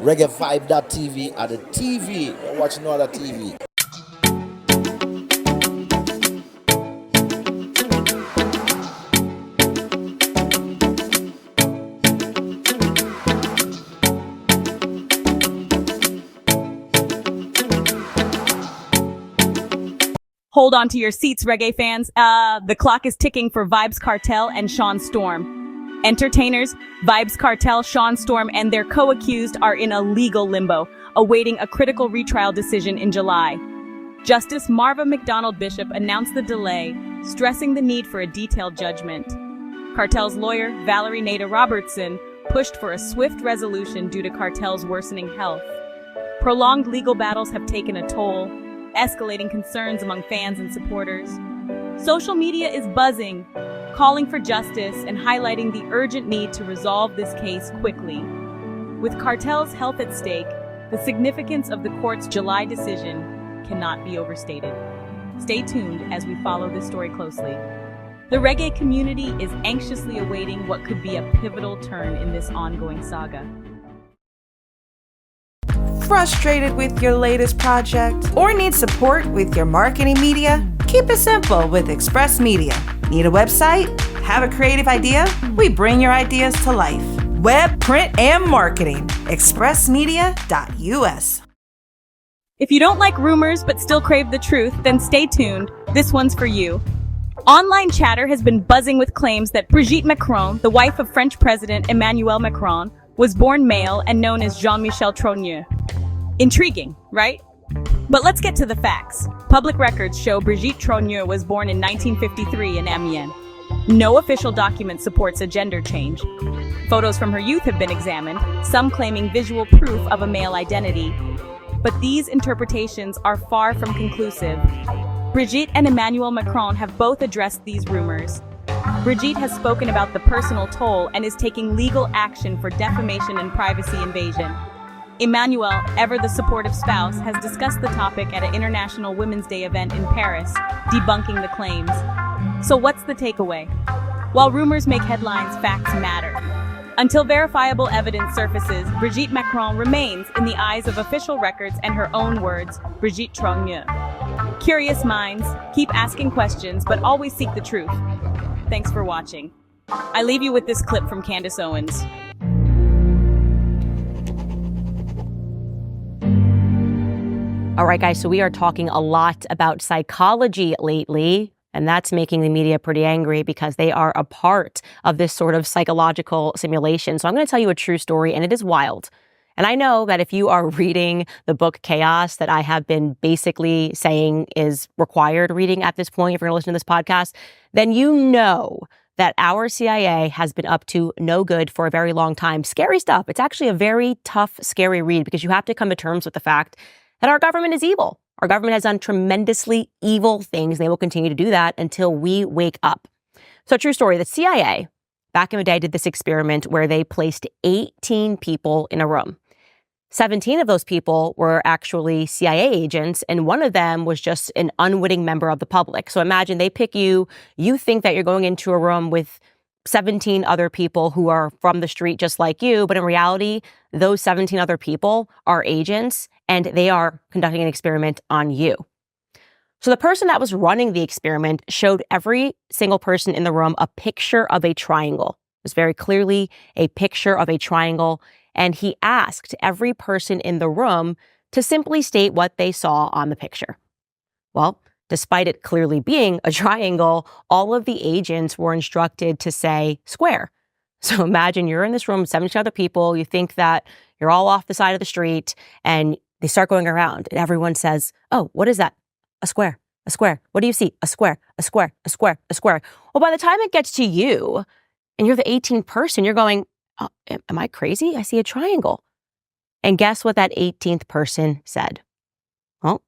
Reggae5.tv at the TV. Don't watch no other TV. Hold on to your seats, reggae fans. The clock is ticking for Vybz Kartel and Shawn Storm. Entertainers, Vybz Kartel, Shawn Storm, and their co-accused are in a legal limbo, awaiting a critical retrial decision in July. Justice Marva McDonald Bishop announced the delay, stressing the need for a detailed judgment. Kartel's lawyer, Valerie Nada Robertson, pushed for a swift resolution due to Kartel's worsening health. Prolonged legal battles have taken a toll, escalating concerns among fans and supporters. Social media is buzzing, calling for justice and highlighting the urgent need to resolve this case quickly. With Kartel's health at stake, the significance of the court's July decision cannot be overstated. Stay tuned as we follow this story closely. The reggae community is anxiously awaiting what could be a pivotal turn in this ongoing saga. Frustrated with your latest project? Or need support with your marketing media? Keep it simple with Express Media. Need a website? Have a creative idea? We bring your ideas to life. Web, print, and marketing. expressmedia.us. If you don't like rumors but still crave the truth, then stay tuned. This one's for you. Online chatter has been buzzing with claims that Brigitte Macron, the wife of French President Emmanuel Macron, was born male and known as Jean-Michel Trogneux. Intriguing, right? But let's get to the facts. Public records show Brigitte Trogneux was born in 1953 in Amiens. No official document supports a gender change. Photos from her youth have been examined, some claiming visual proof of a male identity. But these interpretations are far from conclusive. Brigitte and Emmanuel Macron have both addressed these rumors. Brigitte has spoken about the personal toll and is taking legal action for defamation and privacy invasion. Emmanuel, ever the supportive spouse, has discussed the topic at an International Women's Day event in Paris, debunking the claims. So what's the takeaway? While rumors make headlines, facts matter. Until verifiable evidence surfaces, Brigitte Macron remains, in the eyes of official records and her own words, Brigitte Trogneux. Curious minds, keep asking questions, but always seek the truth. Thanks for watching. I leave you with this clip from Candace Owens. All right, guys, so we are talking a lot about psychology lately, and that's making the media pretty angry because they are a part of this sort of psychological simulation. So I'm going to tell you a true story, and it is wild. And I know that if you are reading the book Chaos that I have been basically saying is required reading at this point, if you're going to listen to this podcast, then you know that our CIA has been up to no good for a very long time. Scary stuff. It's actually a very tough, scary read because you have to come to terms with the fact that our government is evil. Our government has done tremendously evil things. They will continue to do that until we wake up. So true story, the CIA back in the day did this experiment where they placed 18 people in a room. 17 of those people were actually CIA agents, and one of them was just an unwitting member of the public. So imagine they pick you, you think that you're going into a room with 17 other people who are from the street just like you, but in reality, those 17 other people are agents and they are conducting an experiment on you. So the person that was running the experiment showed every single person in the room a picture of a triangle. It was very clearly a picture of a triangle, and he asked every person in the room to simply state what they saw on the picture. Well, despite it clearly being a triangle, all of the agents were instructed to say square. So imagine you're in this room with 17 other people, you think that you're all off the side of the street, and they start going around, and everyone says, oh, what is that? A square, a square. What do you see? A square, a square, a square, a square. Well, by the time it gets to you, and you're the 18th person, you're going, oh, am I crazy? I see a triangle. And guess what that 18th person said? Well,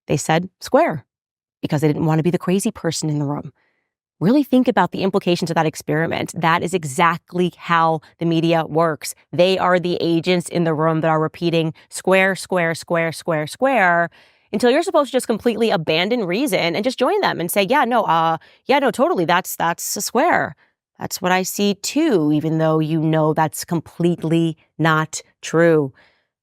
they said square, because they didn't want to be the crazy person in the room. Really think about the implications of that experiment. That is exactly how the media works. They are the agents in the room that are repeating square, square, square, square, square, until you're supposed to just completely abandon reason and just join them and say, totally, that's a square. That's what I see too, even though you know that's completely not true.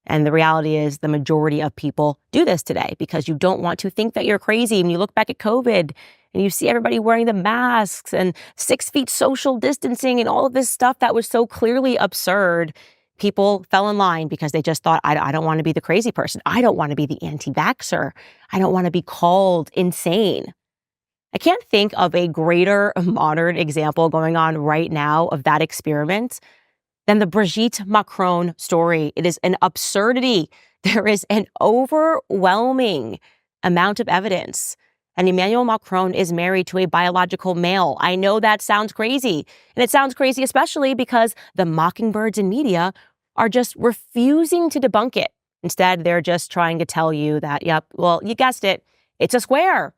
And the reality is the majority of people do this today because you don't want to think that you're crazy. When you look back at COVID and you see everybody wearing the masks and 6 feet social distancing and all of this stuff that was so clearly absurd, people fell in line because they just thought, I don't want to be the crazy person. I don't want to be the anti-vaxxer. I don't want to be called insane. I can't think of a greater modern example going on right now of that experiment than the Brigitte Macron story. It is an absurdity. There is an overwhelming amount of evidence. And Emmanuel Macron is married to a biological male. I know that sounds crazy. And it sounds crazy especially because the mockingbirds in media are just refusing to debunk it. Instead, they're just trying to tell you that, yep, well, you guessed it. It's a square.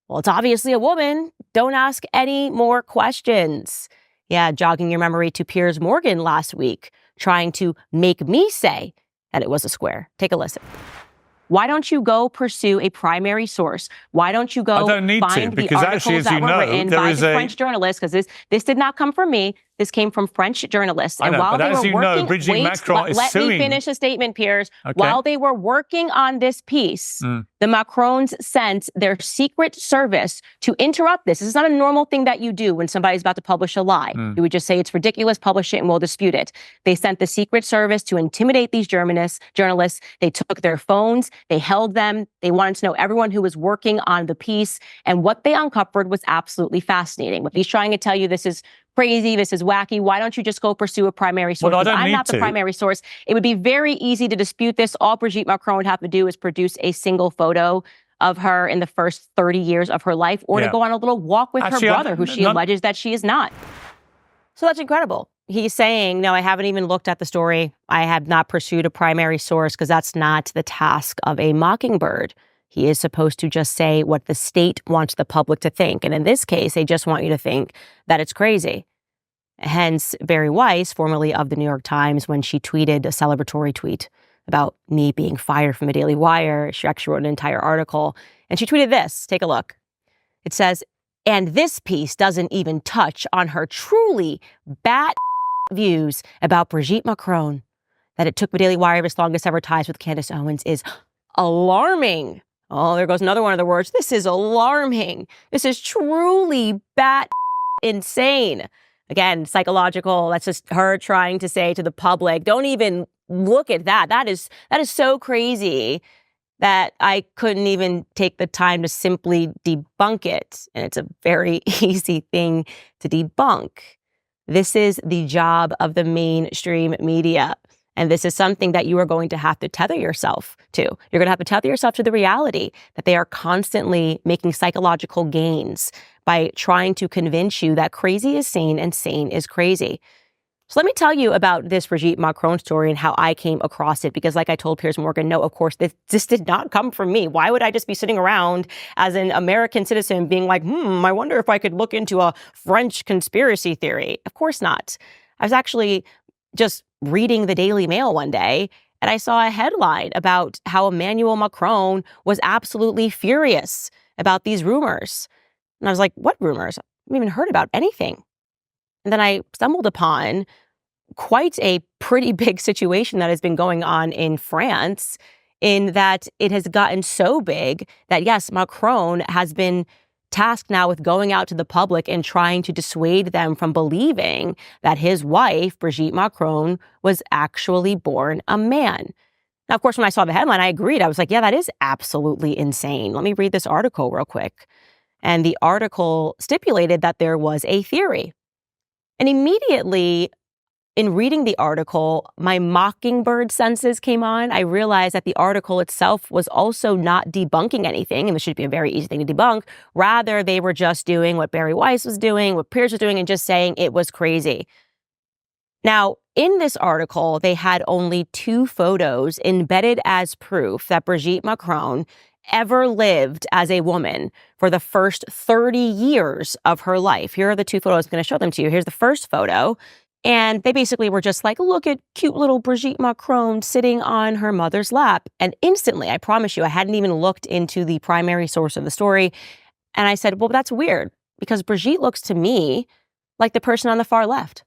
Well, it's obviously a woman. Don't ask any more questions. Yeah, jogging your memory to Piers Morgan last week, trying to make me say that it was a square. Take a listen. Why don't you go pursue a primary source? Why don't you go find the articles that were written by the French journalists? Because this did not come from me. This came from French journalists. And while they were working, Brigitte Macron is suing. Let me finish a statement, Piers. Okay. While they were working on this piece, the Macrons sent their secret service to interrupt this. This is not a normal thing that you do when somebody's about to publish a lie. You would just say it's ridiculous, publish it, and we'll dispute it. They sent the secret service to intimidate these journalists. They took their phones. They held them. They wanted to know everyone who was working on the piece. And what they uncovered was absolutely fascinating. What he's trying to tell you, this is crazy, this is wacky. Why don't you just go pursue a primary source? Well, I'm not the primary source. It would be very easy to dispute this. All Brigitte Macron would have to do is produce a single photo of her in the first 30 years of her life, or to go on a little walk with her brother, who she alleges that she is not. So that's incredible. He's saying, no, I haven't even looked at the story. I have not pursued a primary source because that's not the task of a mockingbird. He is supposed to just say what the state wants the public to think. And in this case, they just want you to think that it's crazy. Hence, Bari Weiss, formerly of the New York Times, when she tweeted a celebratory tweet about me being fired from the Daily Wire, she actually wrote an entire article. And she tweeted this. Take a look. It says, and this piece doesn't even touch on her truly bat views about Brigitte Macron. That it took the Daily Wire this longest ever ties with Candace Owens is alarming. Oh, there goes another one of the words. This is alarming. This is truly bat insane. Again, psychological. That's just her trying to say to the public, don't even look at that. That is so crazy that I couldn't even take the time to simply debunk it. And it's a very easy thing to debunk. This is the job of the mainstream media. And this is something that you are going to have to tether yourself to. You're going to have to tether yourself to the reality that they are constantly making psychological gains by trying to convince you that crazy is sane and sane is crazy. So let me tell you about this Brigitte Macron story and how I came across it. Because like I told Piers Morgan, no, of course, this did not come from me. Why would I just be sitting around as an American citizen being like, I wonder if I could look into a French conspiracy theory? Of course not. I was actually just reading the Daily Mail one day, and I saw a headline about how Emmanuel Macron was absolutely furious about these rumors. And I was like, what rumors? I haven't even heard about anything. And then I stumbled upon quite a pretty big situation that has been going on in France, in that it has gotten so big that, yes, Macron has been tasked now with going out to the public and trying to dissuade them from believing that his wife, Brigitte Macron, was actually born a man. Now, of course, when I saw the headline, I agreed. I was like, yeah, that is absolutely insane. Let me read this article real quick. And the article stipulated that there was a theory. And immediately, in reading the article, my mockingbird senses came on. I realized that the article itself was also not debunking anything, and this should be a very easy thing to debunk. Rather, they were just doing what Bari Weiss was doing, what Piers was doing, and just saying it was crazy. Now, in this article, they had only 2 photos embedded as proof that Brigitte Macron ever lived as a woman for the first 30 years of her life. Here are the 2 photos. I'm going to show them to you. Here's the first photo. And they basically were just like, look at cute little Brigitte Macron sitting on her mother's lap. And instantly, I promise you, I hadn't even looked into the primary source of the story. And I said, well, that's weird, because Brigitte looks to me like the person on the far left.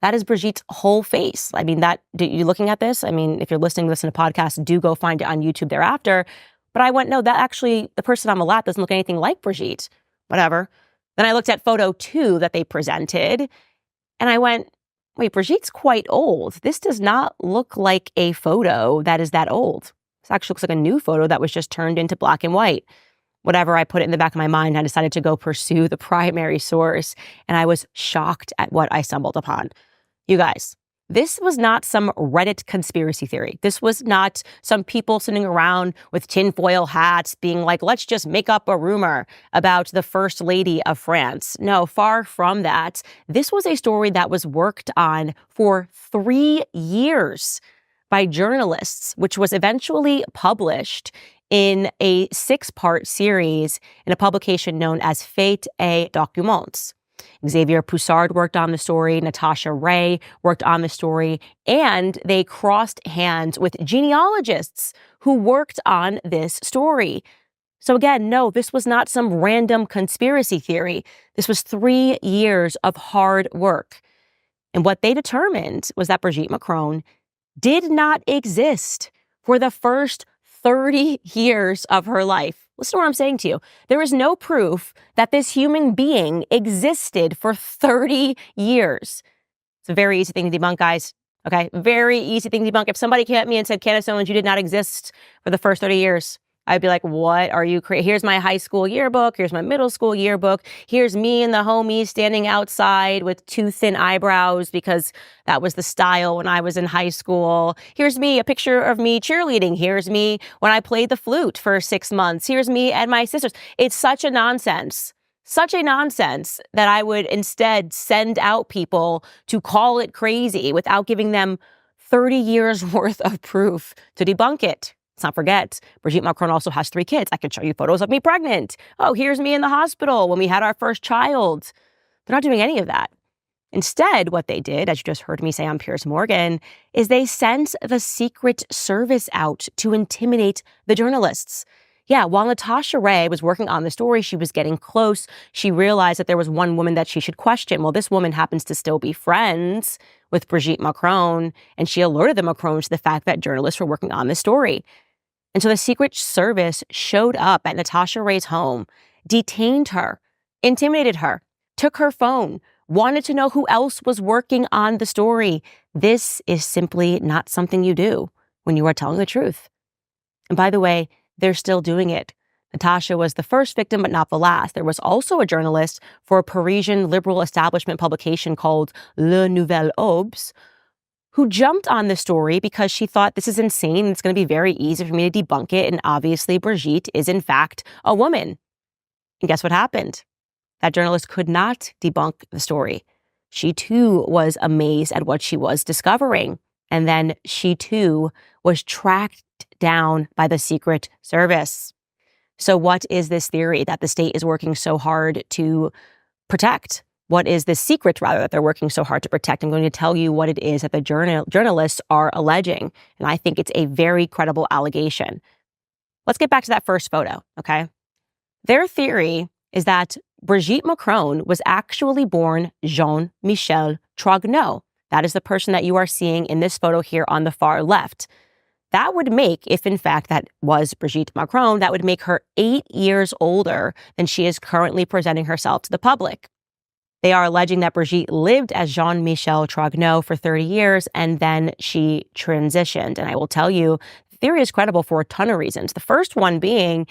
That is Brigitte's whole face. I mean, you looking at this? I mean, if you're listening to this in a podcast, do go find it on YouTube thereafter. But I went, no, that actually, the person on the lap doesn't look anything like Brigitte. Whatever. Then I looked at photo 2 that they presented, and I went, wait, Brigitte's quite old. This does not look like a photo that is that old. This actually looks like a new photo that was just turned into black and white. Whatever, I put it in the back of my mind. I decided to go pursue the primary source, and I was shocked at what I stumbled upon. You guys, this was not some Reddit conspiracy theory. This was not some people sitting around with tinfoil hats being like, let's just make up a rumor about the First Lady of France. No, far from that. This was a story that was worked on for 3 years by journalists, which was eventually published in a 6-part series in a publication known as Fait et Documents. Xavier Poussard worked on the story, Natasha Ray worked on the story, and they crossed hands with genealogists who worked on this story. So again, no, this was not some random conspiracy theory. This was 3 years of hard work. And what they determined was that Brigitte Macron did not exist for the first 30 years of her life. Listen to what I'm saying to you. There is no proof that this human being existed for 30 years. It's a very easy thing to debunk, guys. Okay? Very easy thing to debunk. If somebody came at me and said, Candace Owens, you did not exist for the first 30 years, I'd be like, what are you Here's my high school yearbook. Here's my middle school yearbook. Here's me and the homies standing outside with too thin eyebrows because that was the style when I was in high school. Here's me, a picture of me cheerleading. Here's me when I played the flute for 6 months. Here's me and my sisters. It's such a nonsense that I would instead send out people to call it crazy without giving them 30 years worth of proof to debunk it. Let's not forget, Brigitte Macron also has 3 kids. I could show you photos of me pregnant. Oh, here's me in the hospital when we had our first child. They're not doing any of that. Instead, what they did, as you just heard me say on Piers Morgan, is they sent the Secret Service out to intimidate the journalists. Yeah, while Natasha Ray was working on the story, she was getting close. She realized that there was one woman that she should question. Well, this woman happens to still be friends with Brigitte Macron, and she alerted the Macrons to the fact that journalists were working on this story. And so the Secret Service showed up at Natasha Ray's home, detained her, intimidated her, took her phone, wanted to know who else was working on the story. This is simply not something you do when you are telling the truth. And by the way, they're still doing it. Natasha was the first victim, but not the last. There was also a journalist for a Parisian liberal establishment publication called Le Nouvel Obs, who jumped on the story because she thought this is insane. It's going to be very easy for me to debunk it. And obviously, Brigitte is in fact a woman. And guess what happened? That journalist could not debunk the story. She too was amazed at what she was discovering. And then she too was tracked down by the Secret Service. So what is this theory that the state is working so hard to protect? What is this secret, rather, that they're working so hard to protect? I'm going to tell you what it is that the journalists are alleging. And I think it's a very credible allegation. Let's get back to that first photo, okay? Their theory is that Brigitte Macron was actually born Jean-Michel Trogneau. That is the person that you are seeing in this photo here on the far left. That would make, if in fact that was Brigitte Macron, that would make her 8 years older than she is currently presenting herself to the public. They are alleging that Brigitte lived as Jean-Michel Trogneau for 30 years and then she transitioned. And I will tell you, the theory is credible for a ton of reasons. The first one being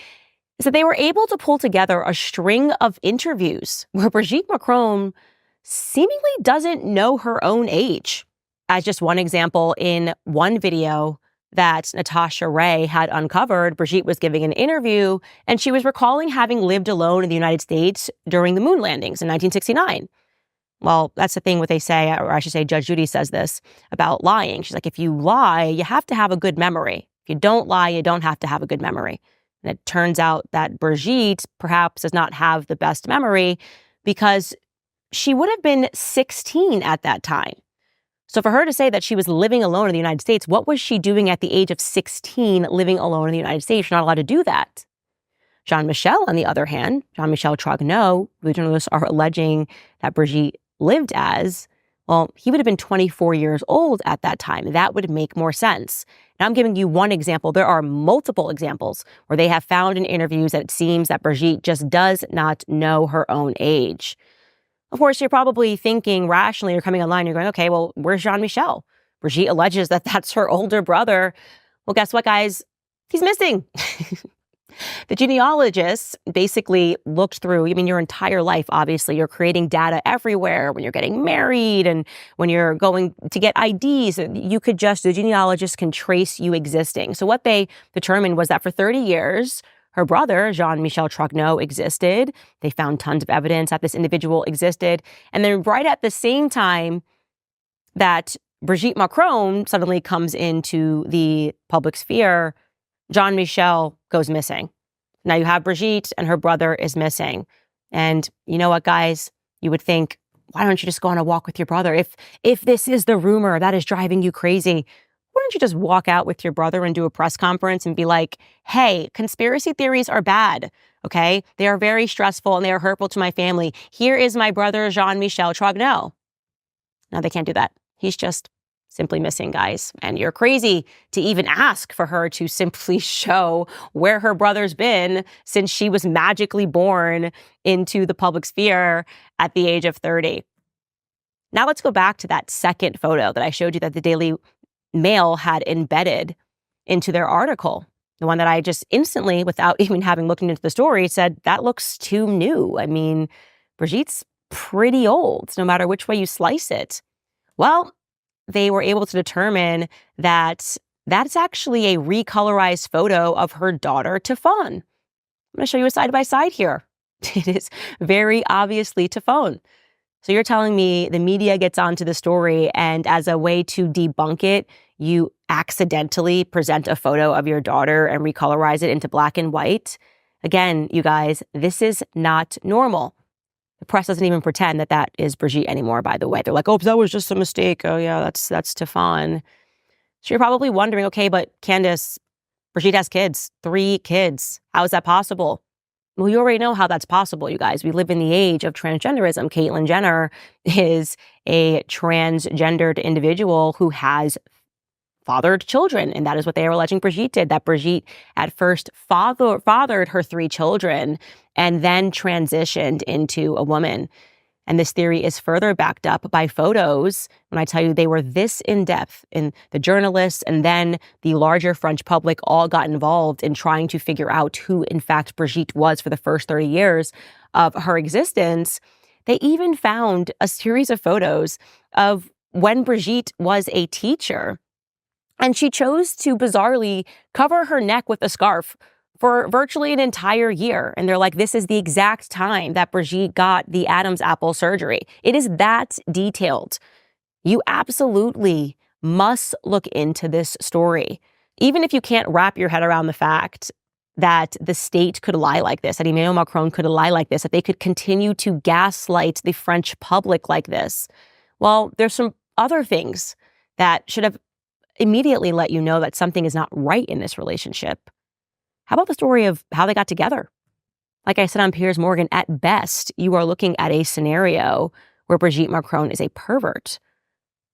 is that they were able to pull together a string of interviews where Brigitte Macron seemingly doesn't know her own age. As just one example, in one video that Natasha Ray had uncovered, Brigitte was giving an interview and she was recalling having lived alone in the United States during the moon landings in 1969. Well, that's the thing what they say, or I should say Judge Judy says this about lying. She's like, if you lie, you have to have a good memory. If you don't lie, you don't have to have a good memory. And it turns out that Brigitte perhaps does not have the best memory because she would have been 16 at that time. So for her to say that she was living alone in the United States, what was she doing at the age of 16 living alone in the United States? You're not allowed to do that. Jean-Michel, on the other hand, Jean-Michel Trogneau, the journalists are alleging that Brigitte lived as, Well, he would have been 24 years old at that time. That would make more sense. Now, I'm giving you one example. There are multiple examples where they have found in interviews that it seems that Brigitte just does not know her own age. Of course, you're probably thinking rationally, you're coming online, you're going, okay, well, where's Jean-Michel? Brigitte alleges that that's her older brother. Well, guess what, guys? He's missing. The genealogists basically looked through, your entire life, obviously, you're creating data everywhere when you're getting married and when you're going to get IDs. The genealogists can trace you existing. So what they determined was that for 30 years, her brother, Jean-Michel Trogneau, existed. They found tons of evidence that this individual existed. And then right at the same time that Brigitte Macron suddenly comes into the public sphere, Jean-Michel goes missing. Now you have Brigitte and her brother is missing. And you know what, guys? You would think, why don't you just go on a walk with your brother? If this is the rumor that is driving you crazy, why don't you just walk out with your brother and do a press conference and be like, hey, conspiracy theories are bad, okay? They are very stressful and they are hurtful to my family. Here is my brother, Jean-Michel Trogneau. No, they can't do that. He's just simply missing, guys. And you're crazy to even ask for her to simply show where her brother's been since she was magically born into the public sphere at the age of 30. Now let's go back to that second photo that I showed you that the Daily Mail had embedded into their article. The one that I just instantly, without even having looked into the story, said, that looks too new. Brigitte's pretty old, no matter which way you slice it. Well, they were able to determine that that's actually a recolorized photo of her daughter, Tifon. I'm going to show you a side-by-side here. It is very obviously Tifon. So you're telling me the media gets onto the story and as a way to debunk it, you accidentally present a photo of your daughter and recolorize it into black and white? Again, you guys, this is not normal. The press doesn't even pretend that that is Brigitte anymore, by the way. They're like, oh, that was just a mistake. Oh, yeah, that's Tifon. So you're probably wondering, okay, but Candace, Brigitte has kids, 3 kids. How is that possible? Well, you already know how that's possible, you guys. We live in the age of transgenderism. Caitlyn Jenner is a transgendered individual who has fathered children, and that is what they are alleging Brigitte did, that Brigitte at first fathered her 3 children and then transitioned into a woman. And this theory is further backed up by photos. When I tell you they were this in-depth, and the journalists and then the larger French public all got involved in trying to figure out who, in fact, Brigitte was for the first 30 years of her existence. They even found a series of photos of when Brigitte was a teacher. And she chose to bizarrely cover her neck with a scarf for virtually an entire year. And they're like, this is the exact time that Brigitte got the Adam's apple surgery. It is that detailed. You absolutely must look into this story. Even if you can't wrap your head around the fact that the state could lie like this, that Emmanuel Macron could lie like this, that they could continue to gaslight the French public like this. Well, there's some other things that should have immediately let you know that something is not right in this relationship. How about the story of how they got together? Like I said on Piers Morgan, at best, you are looking at a scenario where Brigitte Macron is a pervert.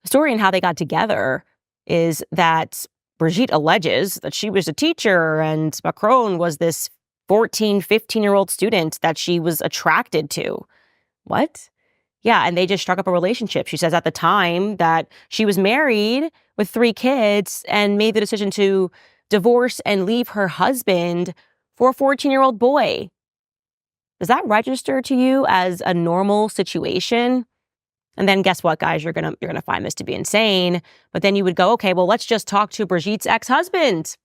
The story in how they got together is that Brigitte alleges that she was a teacher and Macron was this 14, 15-year-old student that she was attracted to. What? Yeah, and they just struck up a relationship. She says at the time that she was married with 3 kids and made the decision to divorce and leave her husband for a 14-year-old boy. Does that register to you as a normal situation? And then guess what, guys? You're gonna find this to be insane. But then you would go, okay, well, let's just talk to Brigitte's ex-husband.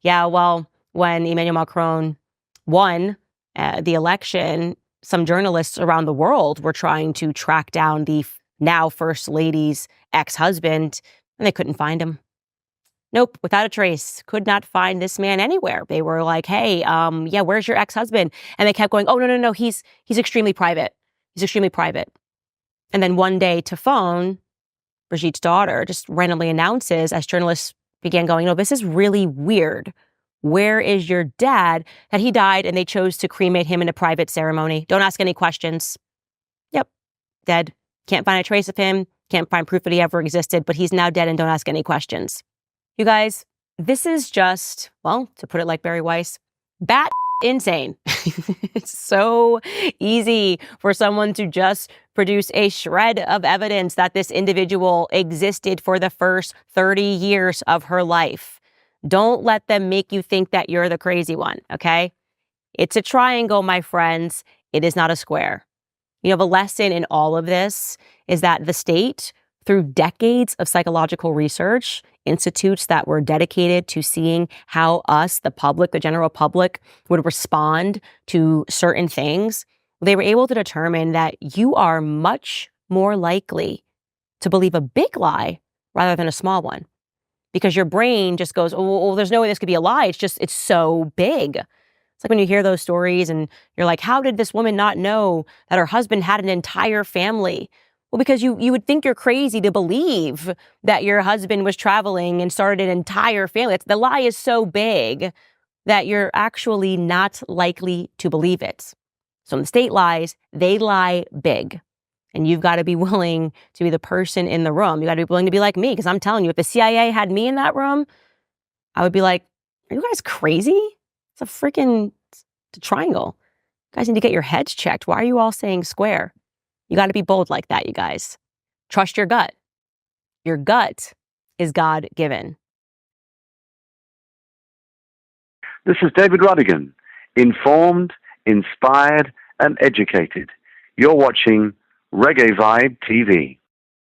Yeah, well, when Emmanuel Macron won the election, some journalists around the world were trying to track down the now First Lady's ex-husband, and they couldn't find him. Nope, without a trace. Could not find this man anywhere. They were like, hey, yeah, where's your ex-husband? And they kept going, oh, no, he's extremely private. He's extremely private. And then one day, Tifon, Brigitte's daughter, just randomly announces, as journalists began going, this is really weird. Where is your dad? That he died and they chose to cremate him in a private ceremony. Don't ask any questions. Yep, dead. Can't find a trace of him. Can't find proof that he ever existed, but he's now dead and don't ask any questions. You guys, this is just, well, to put it like Barry Weiss, bat insane. It's so easy for someone to just produce a shred of evidence that this individual existed for the first 30 years of her life. Don't let them make you think that you're the crazy one, okay? It's a triangle, my friends. It is not a square. You know, the lesson in all of this is that the state, through decades of psychological research, institutes that were dedicated to seeing how us, the public, the general public, would respond to certain things, they were able to determine that you are much more likely to believe a big lie rather than a small one. Because your brain just goes, oh, there's no way this could be a lie. It's so big. It's like when you hear those stories and you're like, how did this woman not know that her husband had an entire family? Well, because you would think you're crazy to believe that your husband was traveling and started an entire family. The lie is so big that you're actually not likely to believe it. So when the state lies, they lie big. And you've got to be willing to be the person in the room. You got to be willing to be like me, because I'm telling you, if the CIA had me in that room, I would be like, are you guys crazy? It's a freaking triangle. You guys need to get your heads checked. Why are you all saying square? You got to be bold like that, you guys. Trust your gut. Your gut is God-given. This is David Rodigan, informed, inspired, and educated. You're watching Reggae Vibe TV.